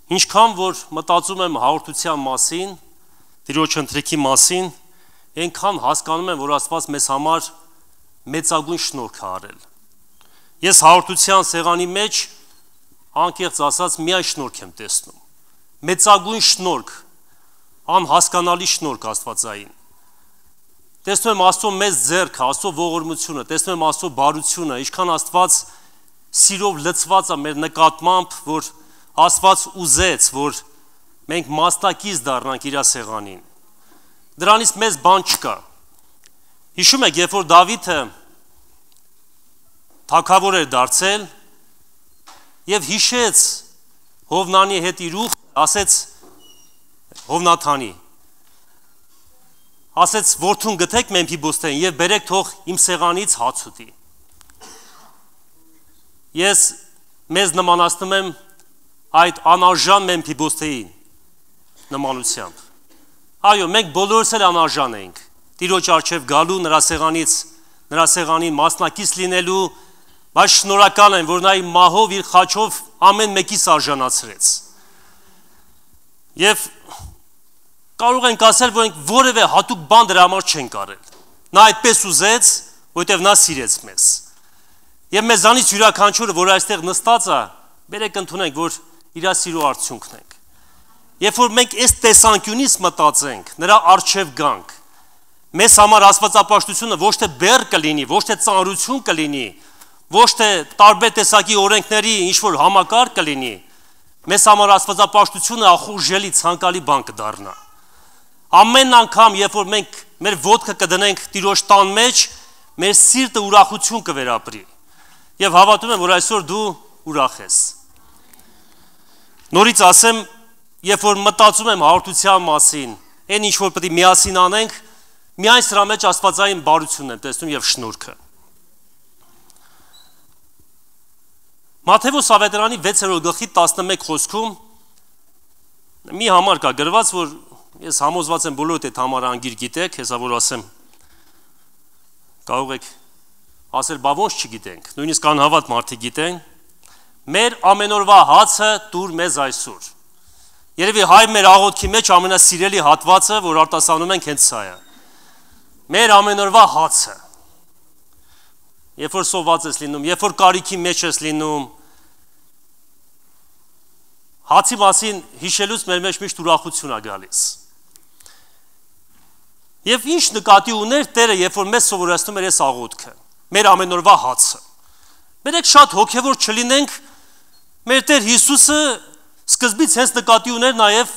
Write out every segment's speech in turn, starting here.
Ինչքան որ մտածում եմ հաղորդության մասին, Տիրոջ ընթրիքի մասին, այնքան հասկանում եմ, որ Աստված մեզ համար մեծագույն շնորհք է արել։ Ես հաղորդության սեղանի մեջ անկեղծ ասած միայն շնորհք եմ տեսնում։ Մեծագույն շնորհք, անհասկանալի շնորհք Աստվածային։ Տեսնում եմ Աստծո մեծ ձեռքը, Աստծո ողորմությունը, տեսնում եմ Աստծո բարությունը, ինչքան Աստված սիրով լցված է մեր նկատմամբ, որ Աստված ուզեց, որ մենք մասնակից դառնանք իր սեղանին։ Դրանից մեծ բան չկա։ Հիշում եք, երբ որ Դավիթը թագավոր էր դարձել եւ հիշեց Հովնանի հետ իր ուխ, ասեց Հովնաթանի, ասեց որդուն գտեք Մեմփիբոստեին եւ բերեք թող իմ սեղանից հաց ուտի։ Ես մեզ նմանացնում եմ այդ անարժան Մեմփիբոստեին նմանությամբ։ Այո, մենք բոլորս էլ անարժան ենք Տիրոջ առջև գալու, նրա սեղանին մասնակից լինելու, բայց շնորհակալ եմ, որ նա իր մահով, իր խաչով ամեն մեկիս արժանացրեց։ Եվ կարող ենք ասել, որ մենք որևէ հատուկ բան դրա համար չենք արել։ Նա այդպես ուզեց, որտեղ նա սիրեց մեզ։ Եվ մեզանից յուրաքանչյուրը, որ այստեղ նստած է, բերեք ընդունենք, որ իր սիրո արդյունքն ենք։ Երբ որ մենք այս տեսանկյունից մտածենք, նրա առջև գանք, մեզ համար աստվածապաշտությունը ոչ թե բեռ կլինի, ոչ թե ծանրություն կլինի, ոչ թե տարբեր տեսակի օրենքների ինչ-որ համակարգ կլինի, մեզ համար աստվածապաշտությունը ախորժելի ցանկալի բան կդառնա։ Ամեն անգամ, երբ որ մենք մեր ոտքը կդնենք Տիրոջ տան մեջ, մեր սիրտը ուրախություն կվերապրի։ Եվ հավատում եմ, որ այսօր դու ուրախ ես։ Նորից ասեմ, երբ որ մտածում եմ հաղորդության մասին, այն ինչ որ պետք է միասին անենք, միայն սրա մեջ աստվածային բարությունն եմ տեսնում եւ շնորհքը։ Մատթեոս ավետարանի 6-րդ գլխի 11 խոսքում մի համար կա գրված, որ ես համոզված եմ բոլորդ այդ համարը անգիր գիտեք, հեսա որ ասեմ, կարող եք ասել, բա ոնց չգիտենք, նույնիսկ անհավատ մարդիկ գիտեն, մեր ամենօրվա հացը տուր մեզ այսօր։ Երևի հայ մեր աղոթքի մեջ ամենասիրելի հատվածը, որ արտասանում ենք հենց սա է։ Մեր ամենօրվա հացը։ Երբ որ սոված ես լինում, երբ որ կարիքի մեջ ես լինում, հացի մասին հիշելուց մեր մեջ միշտ ուրախություն է գալիս։ Եվ ինչ նկատի ուներ Տերը, երբ որ մեզ սովորեցնում էր այս աղոթքը, մեր ամենօրվա հացը։ Բերեք շատ հոգևոր չլինենք, մեր Տեր Հիսուսը սկզբից հենց նկատի ուներ նաև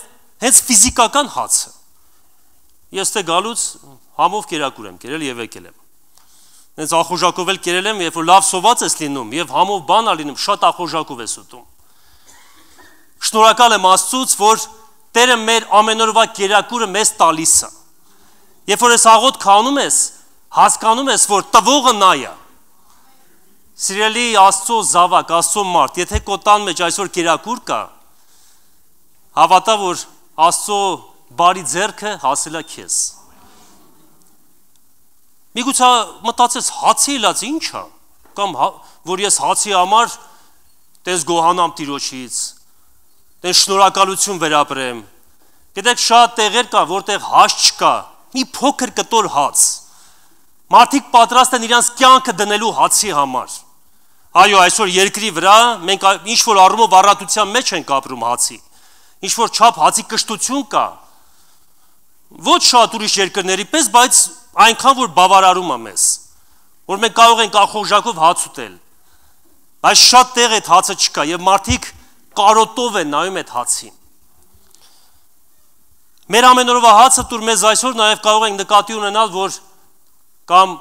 հենց ֆիզիկական հացը։ Ես թե գալուց համով կերակուր եմ կերել եւ եկել եմ։ Հենց ախորժակով էլ կերել եմ, երբ որ լավ սոված ես լինում եւ համով բան ա լինում, շատ ախորժակով ես ուտում։ Շնորհակալ եմ Աստծուց, որ Տերը մեր ամենօրվա կերակուրը մեզ տալիս է։ Երբ որ ես աղոթք անում ես, հասկանում ես, որ տվողը նա է։ Սիրելի Աստծո զավակ, Աստծո մարդ, եթե քո տան մեջ այսօր կերակուր կա, հավատա, որ Աստծո բարի ձեռքը հասել է քեզ։ Միգուցե մտածես հացի լաց ինչ է, կամ որ ես հացի համար տես գոհանամ Տիրոջից, տես շնորհակալություն վերապրեմ։ Գիտեք շատ տեղեր կա, որտեղ հաց չկա, մի փոքր կտոր հաց։ Մարդիկ պատրաստ են իրանց կյանքը դնելու հացի համար։ Այո, այսօր երկրի վրա մենք ինչ որ առումով առատության մեջ ենք ապրում հացի։ Ինչ որ չափ հացի կշտություն կա։ Ոչ շատ ուրիշ երկրների պես, բայց այնքան որ բավարարում է մեզ, որ մենք կարող ենք ախորժակով հաց ուտել։ Բայց շատ տեղ այդ հացը չկա եւ մարդիկ կարոտով են նայում այդ հացին։ Մեր ամենօրվա հացը տուր մեզ այսօր նաեւ կարող ենք նկատի ունենալ, որ կամ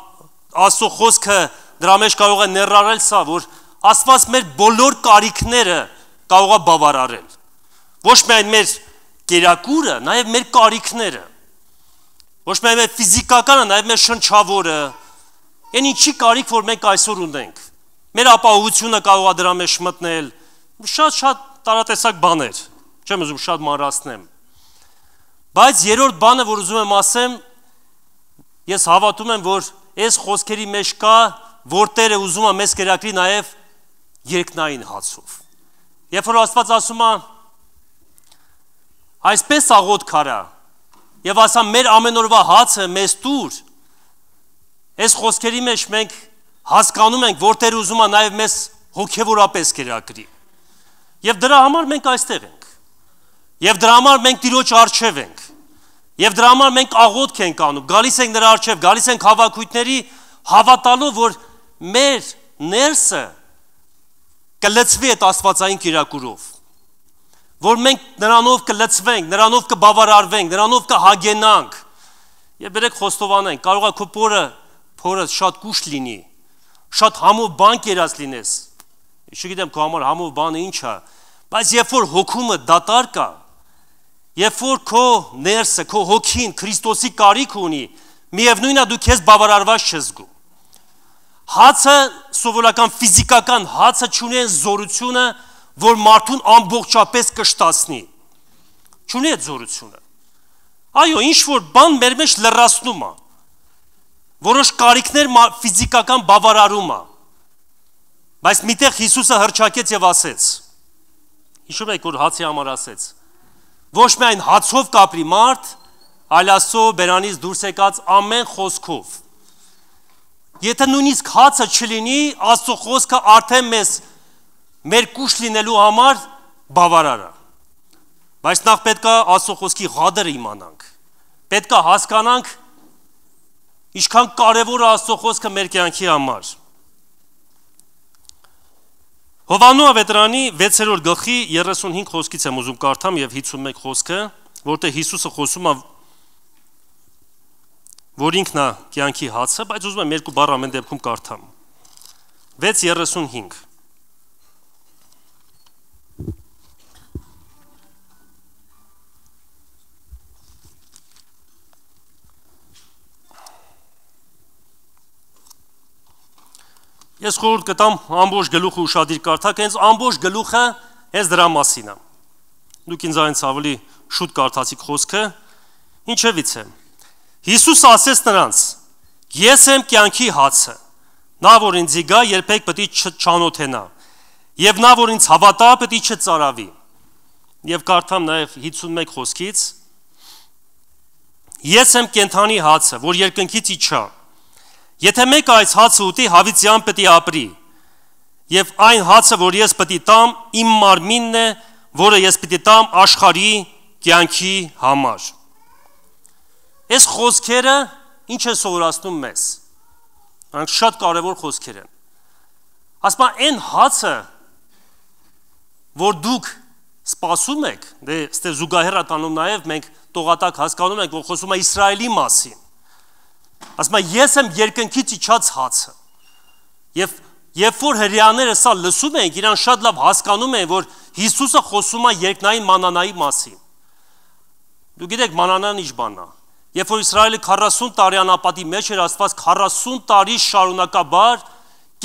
Աստծո խոսքը դրա մեջ կարող է ներառել սա, որ Աստված մեր բոլոր կարիքները կարող է բավարարել։ Ոչ միայն մեր կերակուրը, նաև մեր կարիքները։ Ոչ միայն մեր ֆիզիկականը, նաև մեր շնչավորը, այն ինչի կարիք, որ մենք այսօր ունենք։ Մեր ապահովությունը կարող է դրա մեջ մտնել, շատ տարատեսակ բաներ, չեմ ուզում շատ մանրացնեմ։ Բայց երրորդ բանը, որ ուզում եմ ասեմ, ես հավատում եմ, որ այս խոսքերի մեջ կա, որ Տերը ուզում է մեզ կերակրի նաև երկնային հացով։ Երբ որ Աստված ասում է, այսպես աղոտ քարա եւ ասա մեր ամենօրվա հացը մեզ տուր։ Այս խոսքերի մեջ մենք հասկանում ենք, որ Տեր ուզում է նաեւ մեզ հոգեվորապես կերակրի։ Եվ դրա համար մենք այստեղ ենք։ Եվ դրա համար մենք Տիրոջ առջև ենք։ Եվ դրա համար մենք աղոթք ենք անում, գալիս ենք նրա առջև, գալիս ենք հավաքույթների հավատալով, որ մեր ներսը կլցվի այդ աստվածային կիրակուրով, որ մենք նրանով կլցվենք, նրանով կբավարարվենք, նրանով կհագենանք։ Եվ բերեք խոստովանենք, կարող է քո փորը շատ կուշտ լինի, շատ համով բան կերած լինես։ Չգիտեմ քո համար համով բանը ինչ է, բայց երբ որ հոգումը դատար կա, երբ որ քո ներսը, քո հոգին Քրիստոսի կարիք ունի, միևնույնն է դու քեզ բավարարված չես զգում։ Հացը սովորական ֆիզիկական հացը չունի այն զորությունը, որ մարդուն ամբողջապես կշտացնի։ Չունի այդ զորությունը։ Այո, ինչ որ բան մեր մեջ լրացնում է։ Որոշ կարիքներ ֆիզիկական բավարարում է։ Բայց միտեղ Հիսուսը հռչակեց եւ ասեց։ Հիշում եք, որ հացի համար ասեց. ոչ միայն հացով կապրի մարդ, այլ Աստծո բերանից դուրս եկած ամեն խոսքով։ Եթե նույնիսկ հացը չլինի, Աստծո խոսքը արդեն մեր կուշ լինելու համար բավարար է։ Բայց նախ պետք է Աստծո խոսքի ղադրը իմանանք։ Պետք է հասկանանք ինչքան կարևոր է Աստծո խոսքը մեր կյանքի համար։ Հովաննու ավետարանի 6-րդ գլխի 35 խոսքից եմ ուզում կարդամ եւ 51 խոսքը, որտեղ Հիսուսը խոսում է, որ ինքն է կյանքի հացը, բայց ուզում եմ երկու բառ ամեն դեպքում կարդամ։ 6:35 Ես խորհուրդ կտամ ամբողջ գլուխը ուշադիր կարդաք, հենց ամբողջ գլուխը հենց դրա մասին է։ Դուք ինձ այնց ավելի շուտ կարդացիք խոսքը, ինչևից է։ Հիսուսը ասեց նրանց. Ես եմ կյանքի հացը, նա որ ինձ գա, երբեք պետք է չանոթենա, եւ նա որ ինձ հավատա, պետք է չծարավի։ Եվ կարդամ նաեւ 51 խոսքից. Ես եմ կենթանի հացը, որ երկնքից իջա։ Եթե մեկը այս հացը ուտի, հավիտյան պետք է ապրի, եւ այն հացը, որ ես պետք է տամ, իմ մարմինն է, որը ես պետք է տամ աշխարհի կյանքի համար։ Այս խոսքերը ինչ են սովորացնում մեզ։ Անք շատ կարևոր խոսքեր են։ Ասում են, այն հացը, որ դուք սպասում եք, դե ստե զուգահեռ տանում նաեւ մենք տողատակ հասկանում ենք, որ խոսում է Իսրայելի մասին։ Ասում է, ես եմ երկնքից իջած հացը։ Եվ երբ որ հրեաները սա լսում են, իրան շատ լավ հասկանում են, որ Հիսուսը խոսում է երկնային մանանայի մասին։ Դու գիտեք, մանանան ինչ բանն է։ Երբ որ Իսրայելը 40 տարի անապատի մեջ էր, Աստված 40 տարի շարունակաբար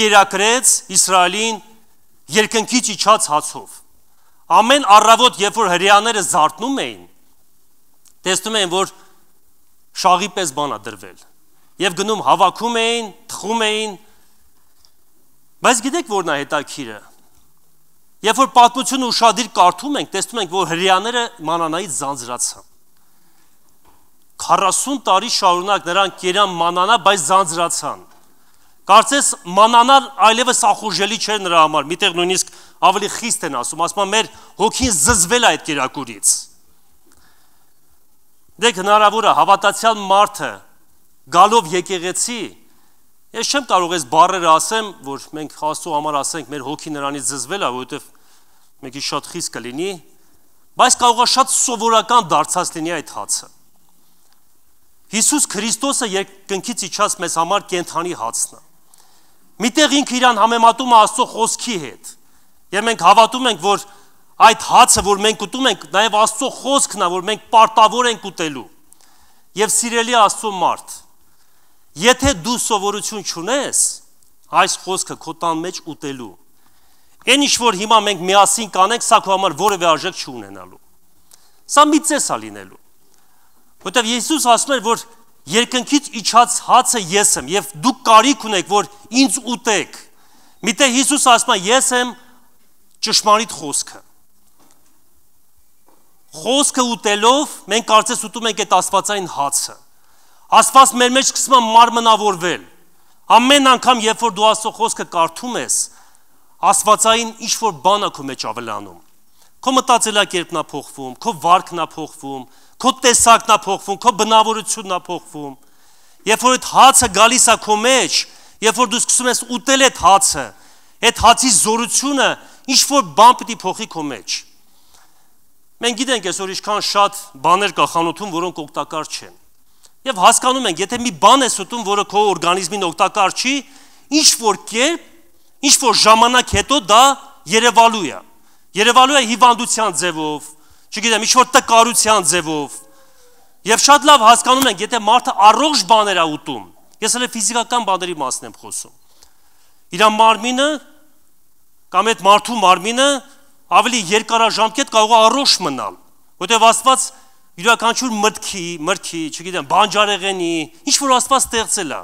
կերակրեց Իսրայելին երկնքից իջած հացով։ Ամեն առավոտ, երբ որ հրեաները զարթնում էին, տեսնում էին, որ շաղի պես բան է դրվել։ Եվ գնում հավաքում էին, թխում էին, բայց գիտեք որն է հետաքրքիրը։ Երբ որ պատմությունը ուշադիր կարդում ենք, տեսնում ենք, որ հրեաները մանանայից ձանձրացան։ 40 տարի շարունակ նրանք կերան մանանա, բայց ձանձրացան։ Կարծես մանանան այլևս ախորժելի չէր նրա համար, միտեղ նույնիսկ ավելի խիստ են ասում մեր հոգին զզվել է այդ կերակուրից։ Դեք հնարավոր է հավատացյալ մարդը գալով եկեղեցի, ես չեմ կարող այս բառերը ասեմ, որ մենք Աստծո համար ասենք, մեր հոգին նրանից զզվել է, որովհետև մեկի շատ խիստ կլինի, բայց կարող է շատ սովորական դարձած լինի այդ հացը։ Հիսուս Քրիստոսը երկնքից իջած մեզ համար կենթանի հացն է։ Միտեղ ինքը իրան համեմատում է Աստծո խոսքի հետ։ Եվ մենք հավատում ենք, որ այդ հացը, որ մենք ուտում ենք, նաև Աստծո խոսքն է, որ մենք պարտավոր ենք ուտելու։ Եվ սիրելի Աստծո մարդ, եթե դու սովորություն չունես այս խոսքը քո տան մեջ ուտելու, այն ինչ որ հիմա մենք միասին կանենք, սա քո համար որևէ արժեք չունենալու։ Սա մի ծես է լինելու։ Որտեվ Հիսուս ասում էր, որ երկնքից իջած հացը ես եմ, եւ դուք կարիք ունեք, որ ինձ ուտեք։ Միտեղ Հիսուս ասում է, ես եմ ճշմարիտ խոսքը։ խոսքը ուտելով մենք կարծես ուտում ենք այդ աստվածային հացը։ Աստված մեր մեջ սկսում է մարմնավորվել։ Ամեն անգամ, երբ որ դու Աստծո խոսքը կարդում ես, աստվածային ինչ-որ բան է քո մեջ ավելանում։ Քո մտածելակերպն է փոխվում, քո վարքն է փոխվում, քո տեսակն է փոխվում, քո բնավորությունն է փոխվում։ Երբ որ այդ հացը գալիս է քո մեջ, երբ որ դու սկսում ես ուտել այդ հացը, այդ հացի զորությունը ինչ-որ բան պիտի փոխի քո մեջ։ Մենք գիտենք այսօր ինչքան շատ բաներ կա խանութում, որոնք օգտակար չեն։ Եվ հասկանում ենք, եթե մի բան ես ուտում, որը քո օրգանիզմին օգտակար չի, ինչ-որ կերպ, ինչ-որ ժամանակ հետո դա երևալու է։ Երևալու է հիվանդության ձևով, չգիտեմ, ինչ-որ տկարության ձևով։ Եվ շատ լավ հասկանում ենք, եթե մարդը առողջ բաներ է ուտում, ես հենց ֆիզիկական բաների մասն եմ խոսում։ Իր մարմինը կամ այդ մարդու մարմինը ավելի երկարաժամկետ կարող է առողջ մնալ, որտեղ Աստված յուրաքանչյուր մրգի, չգիտեմ, բանջարեղենի, ինչ որ Աստված ստեղծել է,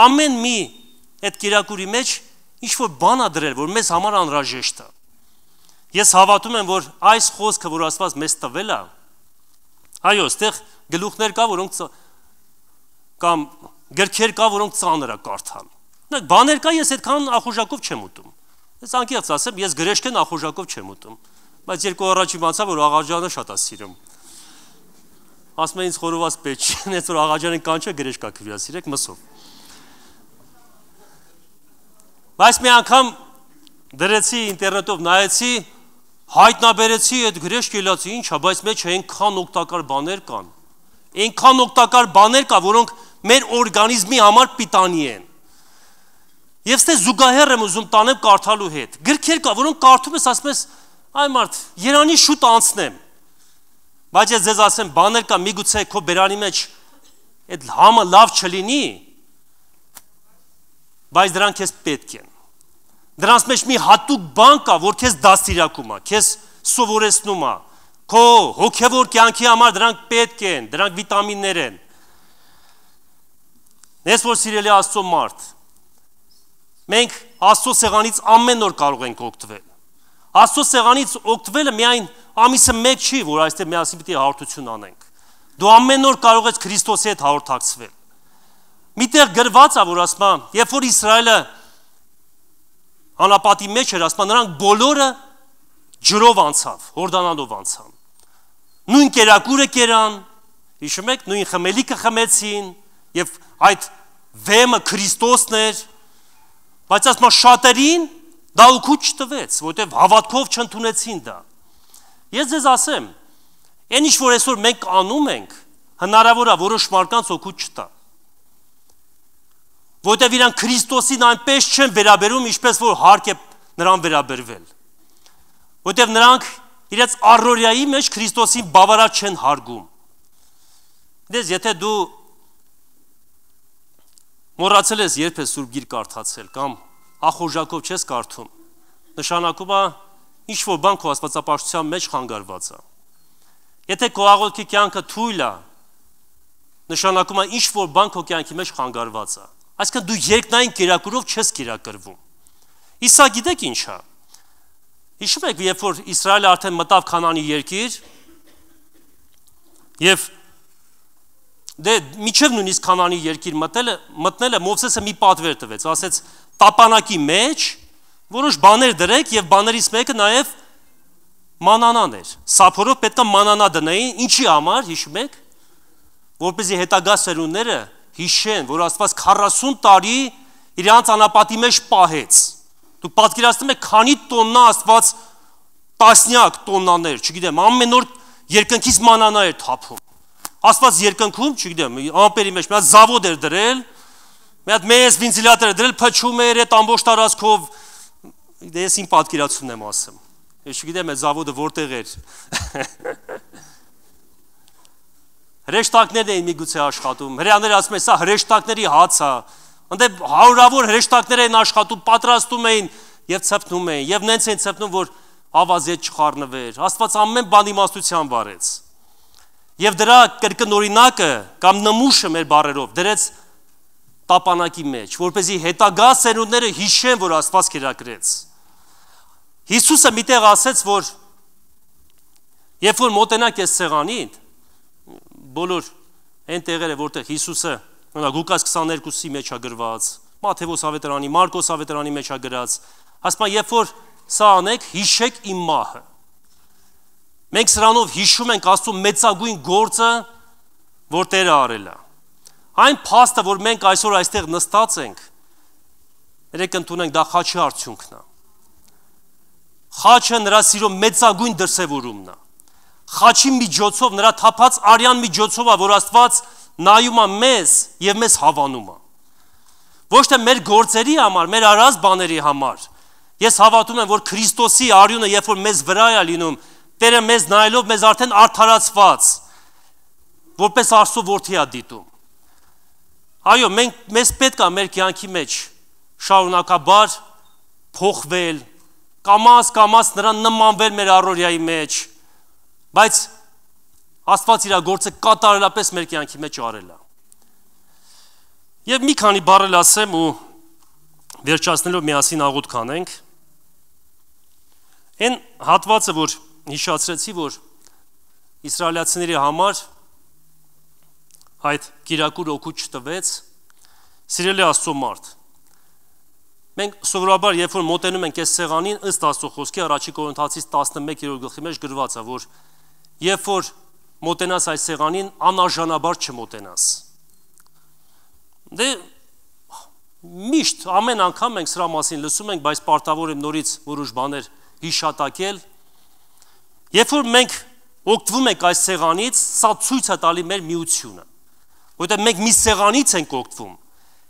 ամեն մի այդ կերակուրի մեջ ինչ որ բան է դրել, որ մեզ համար անհրաժեշտ է։ Ես հավատում եմ, որ այս խոսքը, որ Աստված մեզ տվել է, այո, այստեղ գլուխներ կա, որոնք կամ գրքեր կա, որոնք ծանր է կարդալ։ Նայեք, բաներ կա, ես այդքան ախորժակով չեմ ուտում։ Ես անկեղծ ասեմ, ես գրեշկեն ախորժակով չեմ ուտում, բայց երկու առաջ իմացա, որ Աղաջանը շատ է սիրում։ Ասում են ինձ խորոված պետք չի, հենց որ Աղաջանին կանչը գրեշկա քվյասիրեք մսով։ Բայց մի անգամ դրեցի ինտերնետով նայեցի, հայտնաբերեցի այդ գրեշկ ելացի, ինչ է, բայց մեջ այնքան օգտակար բաներ կան։ Այնքան օգտակար բաներ կա, որոնք մեր օրգանիզմի համար պիտանի են։ Եվ ստե զուգահեռ եմ ուզում տանեմ կարդալու հետ։ Գրքեր կա, որոնք կարդում ես, ասում ես, այ մարդ, Երանի շուտ անցնեմ։ Բայց ես ձեզ ասեմ, բաներ կա, միգուցե քո բերանի մեջ այդ համը լավ չլինի, բայց դրանք քեզ պետք են։ Դրանց մեջ մի հատուկ բան կա, որ քեզ դաստիարակում է, քեզ սովորեցնում է, քո հոգևոր կյանքի համար դրանք պետք են, դրանք վիտամիններ են։ Ես որ սիրելի Աստծո մարդ, մենք Աստծո սեղանից ամեն օր կարող ենք օգտվել։ Աստծո սեղանից օգտվելը միայն ամիսը մեկ չի, որ այստեղ միասին պիտի հաղորդություն անենք։ Դու ամեն օր կարող ես Քրիստոսի հետ հաղորդակցվել։ Միտեղ գրված է, որ ասում է, երբ որ Իսրայելը անապատի մեջ էր, ասում է, նրանք բոլորը ջրով անցավ, Հորդանանով անցան։ Նույն կերակուրը կերան, հիշում եք, նույն խմելիքը խմեցին, եւ այդ վեմը Քրիստոսն էր, բայց ասում է շատերին դա ուղղուց չտվեց, որտեղ հավատքով չընդունեցին դա։ Ես ձեզ ասեմ, այն ինչ որ այսօր մենք անում ենք, հնարավոր է որոշ մարդկանց օգուտ չտա։ Որտեղ իրանք Քրիստոսին այնպես չեն վերաբերում, ինչպես որ հարկ է նրան վերաբերվել։ Որտեղ նրանք իրենց առօրյայի մեջ Քրիստոսին բավարար չեն հարգում։ Դες եթե դու մոռացել ես երբ ես Սուրբ Գիրք կարդացել կամ ախորժակով չես կարդում, նշանակում է ինչ որ բան քո աստվածապաշտության մեջ խանգարված է։ Եթե քո աղոթքի կյանքը թույլ է, նշանակում է ինչ որ բան քո կյանքի մեջ խանգարված է։ Այսինքն դու երկնային կերակուրով չես կերակրվում։ Իսա գիտեք ինչ է։ Հիշում եք, երբ որ Իսրայելը արդեն մտավ Քանանի երկիր, եւ դե միջև նույնիսկ Քանանի երկիր մտնելը Մովսեսը մի պատվեր տվեց, ասեց տապանակի մեջ որոշ բաներ դրեք եւ բաներից մեկը նաեւ մանանան էր։ Սափորով պետք է մանանա դնեին, ինչի համար, հիշում եք, որպեսզի հետագա սերունդները հիշեն, որ Աստված 40 տարի իրանց անապատի մեջ պահեց։ Դուք պատկերացնում եք, քանի տոննա Աստված տասնյակ տոննաներ, չգիտեմ, ամեն օր երկնքից մանանա էր թափում։ Աստված երկնքում, չգիտեմ, ամպերի մեջ մի հատ զավոդ էր դրել, մի հատ մեծ վենտիլատոր էր դրել, փչում էր այդ ամբողջ տարածքով։ Դե ես իմ պատկերացումն եմ ասում։ Ես չգիտեմ, այդ զավոդը որտեղ էր։ Հրեշտակներն էին միգուցե աշխատում։ Հրեաները ասում են, սա հրեշտակների հաց է։ Ընդ հարյուրավոր հրեշտակներ էին աշխատում, պատրաստում էին եւ ցպնում էին, եւ նենց էին ցպնում, որ ավազե չխառնվեր։ Աստված ամեն բան իմաստության վարեց։ Եվ դրա կրկնօրինակը կամ նմուշը մեր բառերով դրեց տապանակի մեջ, որպեսզի հետագա սերունդները հիշեն, որ Աստված կերակրեց։ Հիսուսը միտեղ ասեց, որ Երբ որ մոտենանք այս սեղանին, բոլոր այն տեղերը, որտեղ Հիսուսը, Ղուկաս 22-ի մեջ է գրված, Մատթեոս ավետարանի, Մարկոս ավետարանի մեջ է գրած, ասում է, երբ որ սա անեք, հիշեք իմ մահը։ Մենք սրանով հիշում ենք Աստծո մեծագույն գործը, որ Տերը արել է։ Այն փաստը, որ մենք այսօր այստեղ նստած ենք, երեք ընդունենք, դա խաչի արդյունքն է։ Խաչը նրա սիրո մեծագույն դրսևորումն է։ Խաչի միջոցով, նրա թափած արյան միջոցով է, որ Աստված նայում է մեզ եւ մեզ հավանում է։ Ոչ թե մեր գործերի համար, մեր արած բաների համար։ Ես հավատում եմ, որ Քրիստոսի արյունը, երբ որ մեզ վրա է լինում, Տերը մեզ նայելով մեզ արդեն արդարացված, որպես Աստծո որդի է դիտում։ Այո, մեզ պետք է մեր կյանքի մեջ շարունակաբար փոխվել, կամաց նրան նմանվել մեր առօրյայի մեջ, բայց Աստված իր գործը կատարելապես մեր կյանքի մեջ արել է։ Եվ մի քանի բառ ասեմ ու վերջացնելով միասին աղոթք անենք։ Այն հատվածը, որ հիշացրեցի, որ իսրայելացիների համար այդ կիրակուր օգուտ չտվեց, սիրելի Աստծո մարդ։ Մենք սովորաբար, երբ որ մոտենում ենք այս սեղանին, ըստ Աստծո խոսքի առաջի Կորինթացիս 11-րդ գլխի մեջ գրված է, որ երբ որ մոտենաս այս սեղանին, անարժանաբար չմոտենաս։ Դե միշտ ամեն անգամ մենք սրա մասին լսում ենք, բայց պարտավոր եմ նորից որոշ բաներ հիշատակել։ Երբ որ մենք օգտվում ենք այս սեղանից, սա ցույց է տալի մեր միությունը, որտեղ մենք մի սեղանից ենք օգտվում,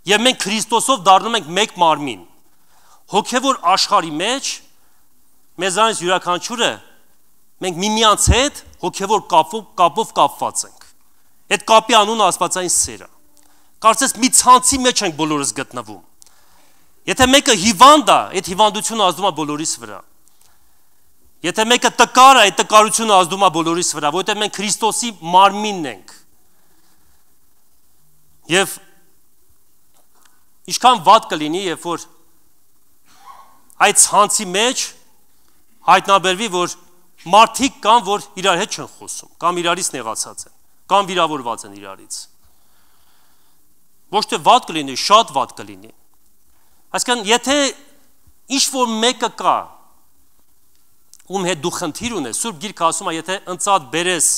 եւ մենք Քրիստոսով դառնում ենք մեկ մարմին։ Հոգևոր աշխարհի մեջ մեզանից յուրաքանչյուրը մենք միմյանց հետ հոգևոր կապով կապված ենք։ Այդ կապի անունը աստվածային սեր է։ Կարծես մի ցանցի մեջ ենք բոլորս գտնվում։ Եթե մեկը հիվանդ է, այդ հիվանդությունը ազդում է բոլորիս վրա։ Եթե մեկը տկար է, այդ տկարությունը ազդում է բոլորիս վրա, որտեղ մենք Քրիստոսի մարմինն ենք։ Եվ ինչքան վատ կլինի, երբ որ այդ ցանցի մեջ հայտնաբերվի, որ մարդիկ կան, որ իրար հետ չեն խոսում, կամ իրարից նեղացած են, կամ վիրավորված են իրարից։ Ոչ թե վատ կլինի, շատ վատ կլինի։ Այսինքն, եթե ինչ-որ մեկը կա, ում հետ դու խնդիր ունես, Սուրբ Գիրքը ասում է, եթե ընծատ բերես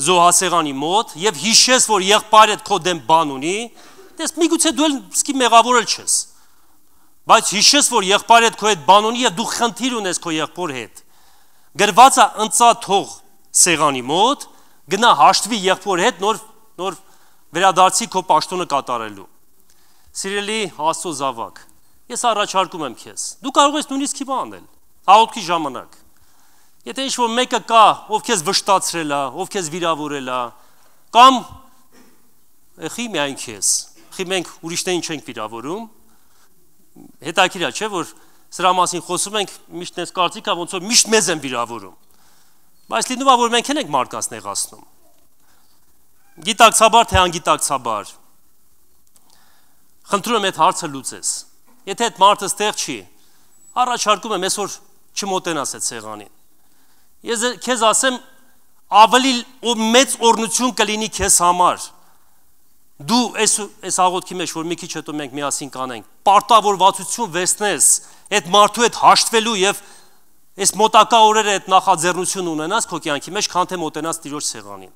զոհասեղանի մոտ եւ հիշես, որ եղբայրդ քո դեմ բան ունի, դες միգուցե դու էլ սկի մեղավորել չես։ Բայց հիշես, որ եղբայրդ քո հետ բան ունի եւ դու խնդիր ունես քո եղբոր հետ։ Գրված է ընծատ թող սեղանի մոտ, գնա հաշտվի եղբոր հետ, նոր վերադարձի քո պաշտոնը կատարելու։ Սիրելի Աստծո զավակ, ես առաջարկում եմ քեզ։ Դու կարող ես նույնիսկ հիմա անել, աղոթքի ժամանակ։ Եթե ինչ-որ մեկը կա, ով քեզ վշտացրել է, ով քեզ վիրավորել է, կամ խի միայն քեզ, խի մենք ուրիշներին չենք վիրավորում, հետաքրքիր է, չէ՞, որ սրա մասին խոսում ենք, միշտ այս կարծիքա ոնց որ միշտ մեզ են վիրավորում։ Բայց լինում է, որ մենք ենք մարդկանց նեղացնում։ Գիտակցաբար թե անգիտակցաբար։ Խնդրում եմ այդ հարցը լուծես։ Եթե այդ մարդը ստեղ չի, առաջարկում եմ այսօր չմոտենաս այդ սեղանին։ Ես քեզ ասեմ, ավելի մեծ օրհնություն կլինի քեզ համար։ Դու այս աղոթքի մեջ, որ մի քիչ հետո մենք միասին կանենք, պարտավորվածություն վերցնես այդ մարդու հետ հաշտվելու եւ այս մոտակա օրերը այդ նախաձեռնություն ունենաս քո կյանքի մեջ, քան թե մոտենաս Տիրոջ սեղանին։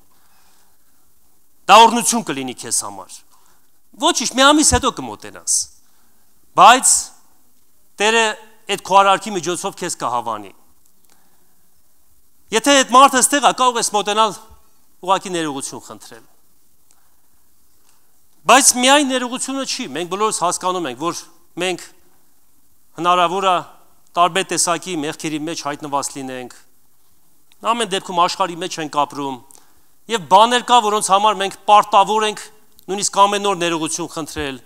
Դա օրհնություն կլինի քեզ համար։ Ոչինչ, մի ամիս հետո կմոտենաս։ Բայց Տերը այդ քո արարքի միջոցով քեզ կհավանի։ Եթե այդ մարդը ստեղ է, կարող ես մոտենալ ուղղակի ներողություն խնդրել։ Բայց միայն ներողությունը չի, մենք բոլորս հասկանում ենք, որ մենք հնարավոր է տարբեր տեսակի մեղքերի մեջ հայտնված լինենք։ Ամեն դեպքում աշխարհի մեջ ենք ապրում, եւ բաներ կա, որոնց համար մենք պարտավոր ենք նույնիսկ ամեն օր ներողություն խնդրել։